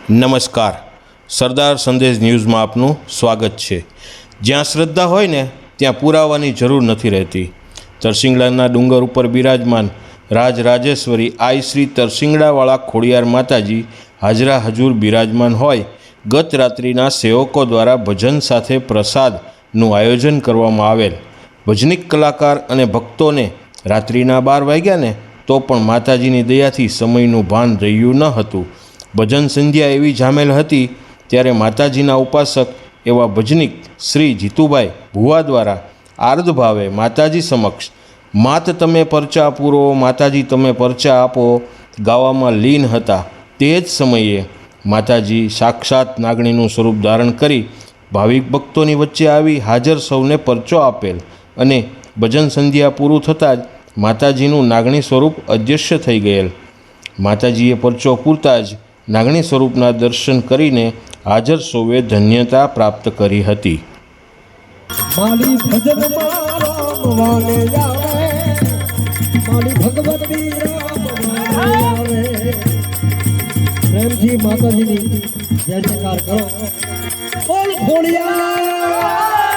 નમસ્કાર, સરદાર સંદેશ ન્યૂઝમાં આપનું સ્વાગત છે। જ્યાં શ્રદ્ધા હોય ને ત્યાં પુરાવાની જરૂર નથી રહેતી। તરસિંગડાના ડુંગર ઉપર બિરાજમાન રાજરાજેશ્વરી આઈ શ્રી તરસિંગડાવાળા ખોડિયાર માતાજી હાજરા હજુર બિરાજમાન હોય ગત રાત્રિના સેવકો દ્વારા ભજન સાથે પ્રસાદનું આયોજન કરવામાં આવેલ। ભજનિક કલાકાર અને ભક્તોને રાત્રિના 12 વાગ્યા ને તો પણ માતાજીની દયાથી સમયનું ભાન રહ્યું ન હતું। ભજન સંધ્યા એવી જામેલ હતી ત્યારે માતાજીના ઉપાસક એવા ભજનિક શ્રી જીતુભાઈ ભુવા દ્વારા આર્ધ ભાવે માતાજી સમક્ષ માત તમે પરચા પૂરો, માતાજી તમે પરચા આપો ગાવામાં લીન હતા। તે જ સમયે માતાજી સાક્ષાત નાગણીનું સ્વરૂપ ધારણ કરી ભાવિક ભક્તોની વચ્ચે આવી હાજર સૌને પરચો આપેલ અને ભજન સંધ્યા પૂરું થતાં જ માતાજીનું નાગણી સ્વરૂપ અદૃશ્ય થઈ ગયેલ। માતાજીએ પરચો પૂરતા જ નાગણી સ્વરૂપના દર્શન કરીને હાજર સૌએ ધન્યતા પ્રાપ્ત કરી હતી। માલી ભજનમાં રામ વાલે આવે, માલી ભગવતી રામ વાલે આવે। પ્રેમજી માતાજીની જય જયકાર કરો, બોલ ખોડિયાર।